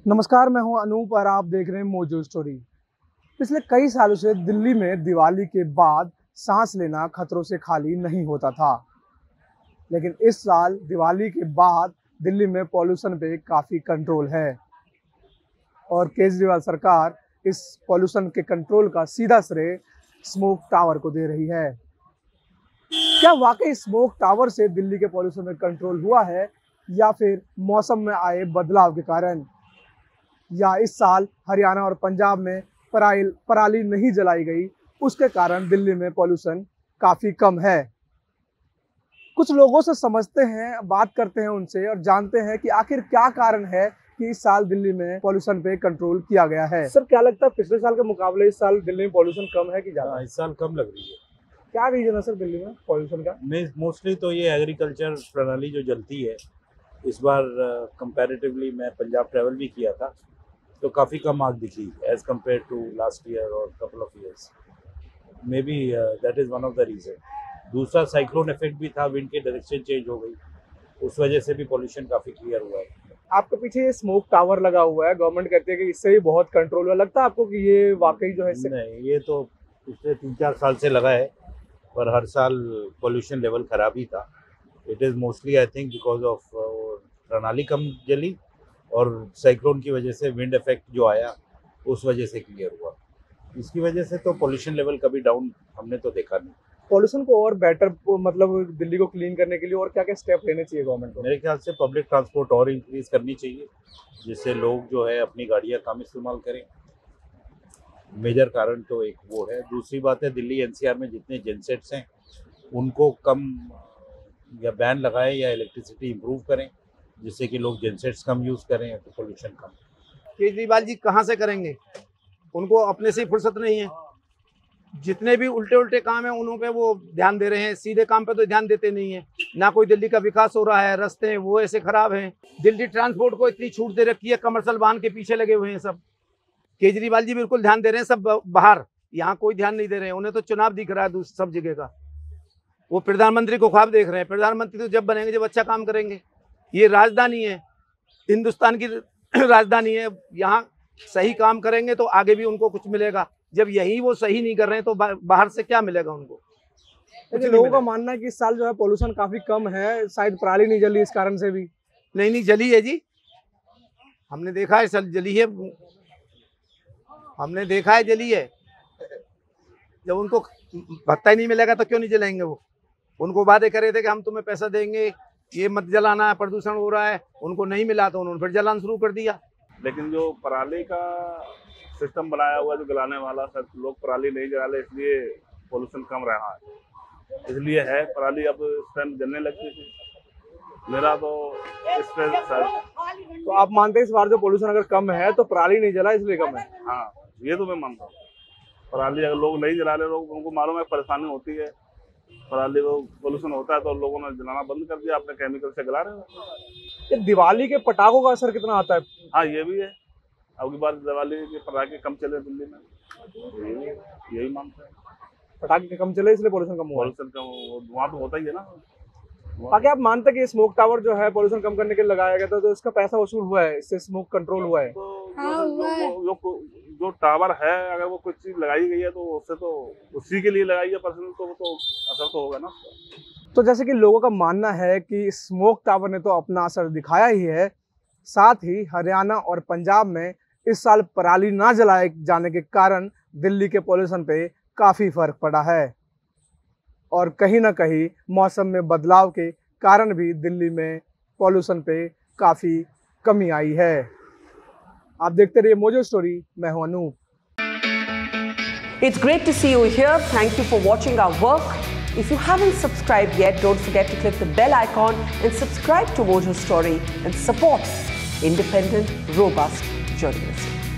नमस्कार, मैं हूं अनूप और आप देख रहे हैं मोजो स्टोरी। पिछले कई सालों से दिल्ली में दिवाली के बाद सांस लेना खतरों से खाली नहीं होता था, लेकिन इस साल दिवाली के बाद दिल्ली में पॉल्यूशन पे काफ़ी कंट्रोल है और केजरीवाल सरकार इस पॉल्यूशन के कंट्रोल का सीधा श्रेय स्मोक टावर को दे रही है। क्या वाकई स्मोक टावर से दिल्ली के पॉल्यूशन में कंट्रोल हुआ है या फिर मौसम में आए बदलाव के कारण, या इस साल हरियाणा और पंजाब में पराली नहीं जलाई गई उसके कारण दिल्ली में पॉल्यूशन काफ़ी कम है। कुछ लोगों से समझते हैं, बात करते हैं उनसे और जानते हैं कि आखिर क्या कारण है कि इस साल दिल्ली में पॉल्यूशन पे कंट्रोल किया गया है। सर, क्या लगता है पिछले साल के मुकाबले इस साल दिल्ली में पॉल्यूशन कम है कि ज़्यादा? इस साल कम लग रही है। क्या रीजन है सर दिल्ली में पॉल्यूशन का? मोस्टली तो ये एग्रीकल्चर प्रणाली जो जलती है, इस बार कंपैरेटिवली मैं पंजाब ट्रैवल भी किया था तो काफ़ी कम आग दिखी as compare to last year और couple of years. May be that is one of the reason. दूसरा साइक्लोन इफेक्ट भी था, विंड की डायरेक्शन चेंज हो गई, उस वजह से भी पॉल्यूशन काफ़ी क्लियर हुआ है। आपके पीछे ये स्मोक टावर लगा हुआ है, गवर्नमेंट कहती है कि इससे भी बहुत कंट्रोल हुआ, लगता है आपको कि ये वाकई जो है इससे? नहीं, ये तो पिछले 3-4 साल से लगा है, पर हर साल पॉल्यूशन लेवल खराब ही था। It is mostly I think because of प्रणाली कम जली और साइक्लोन की वजह से विंड इफेक्ट जो आया उस वजह से क्लियर हुआ। इसकी वजह से तो पॉल्यूशन लेवल कभी डाउन हमने तो देखा नहीं। पॉल्यूशन को और बेटर मतलब दिल्ली को क्लीन करने के लिए और क्या क्या स्टेप लेने चाहिए गवर्नमेंट को? मेरे ख्याल से पब्लिक ट्रांसपोर्ट और इंक्रीज करनी चाहिए, जिससे लोग जो है अपनी गाड़ियाँ कम इस्तेमाल करें। मेजर कारण तो एक वो है। दूसरी बात है, दिल्ली एनसीआर में जितने जेनसेट्स हैं उनको कम या बैन लगाएं या इलेक्ट्रिसिटी इम्प्रूव करें, जिससे कि लोग जेनसेट्स कम यूज़ करें तो पोल्यूशन कम। केजरीवाल जी कहाँ से करेंगे? उनको अपने से ही फुर्सत नहीं है। जितने भी उल्टे उल्टे काम हैं उन्हों पे वो ध्यान दे रहे हैं, सीधे काम पे तो ध्यान देते नहीं है। ना कोई दिल्ली का विकास हो रहा है, रास्ते वो ऐसे खराब हैं। दिल्ली ट्रांसपोर्ट को इतनी छूट दे रखी है, कमर्शियल वाहन के पीछे लगे हुए हैं सब। केजरीवाल जी बिल्कुल ध्यान दे रहे हैं सब बाहर, यहाँ कोई ध्यान नहीं दे रहे हैं। उन्हें तो चुनाव दिख रहा है सब जगह का। वो प्रधानमंत्री को ख्वाब देख रहे हैं। प्रधानमंत्री तो जब बनेंगे जब अच्छा काम करेंगे। ये राजधानी है, हिंदुस्तान की राजधानी है। यहाँ सही काम करेंगे तो आगे भी उनको कुछ मिलेगा। जब यही वो सही नहीं कर रहे हैं तो बाहर से क्या मिलेगा उनको? लेकिन लोगों का मानना है कि इस साल जो है पॉल्यूशन काफी कम है, शायद पराली नहीं जली इस कारण से भी। नहीं जली है जी, हमने देखा है सर, जली है, हमने देखा है जली है। जब उनको भत्ता ही नहीं मिलेगा तो क्यों नहीं जलाएंगे? वो उनको वादे करे थे कि हम तुम्हें पैसा देंगे, ये मत जलाना, प्रदूषण हो रहा है। उनको नहीं मिला तो उन्होंने फिर जलाना शुरू कर दिया। लेकिन जो पराली का सिस्टम बनाया हुआ है, जो जलाने वाला, सब लोग पराली नहीं जला ले, इसलिए पोल्यूशन कम रहा है। इसलिए है पराली अब इस टाइम जलने लगती थी। मेरा तो इस पे सर। तो आप मानते हैं इस बार जो पोल्यूशन अगर कम है तो पराली नहीं जला इसलिए कम है? हाँ, ये तो मैं मानता हूँ। पराली अगर लोग नहीं जला ले, लोग उनको मालूम है परेशानी होती है, पराली को पोल्यूशन होता है तो लोगों ने जलाना बंद कर दिया, अपने केमिकल से जला रहे हैं। ये दिवाली के पटाखों का असर कितना आता है? हाँ, ये भी है। अब की बार दिवाली के पटाखे कम चले दिल्ली में, यही मानते हैं। पटाखे कम चले इसलिए पॉल्यूशन कम हुआ? पॉल्यूशन कम वहाँ तो होता ही है ना। बाकी आप मानते हैं कि स्मोक टावर जो है पॉल्यूशन कम करने के लिए लगाया गया था, तो इसका पैसा वसूल हुआ है, इससे स्मोक कंट्रोल हुआ है? तो जो टावर है, अगर वो कुछ चीज लगाई गई है तो उससे तो उसी के लिए लगाई है पर्सनल, तो वो तो असर तो होगा ना। तो जैसे कि लोगों का मानना है कि स्मोक टावर ने तो अपना असर दिखाया ही है, साथ ही हरियाणा और पंजाब में इस साल पराली ना जलाए जाने के कारण दिल्ली के पॉल्यूशन पे काफ़ी फर्क पड़ा है और कहीं ना कहीं मौसम में बदलाव के कारण भी दिल्ली में पॉल्यूशन पे काफ़ी कमी आई है। आप देखते रहिए मोजो स्टोरी, मैं हूं Anoop. It's great to see you here. Thank you for watching our work. If you haven't subscribed yet, don't forget to click the bell icon and subscribe to Mojo Story and support independent, robust journalism.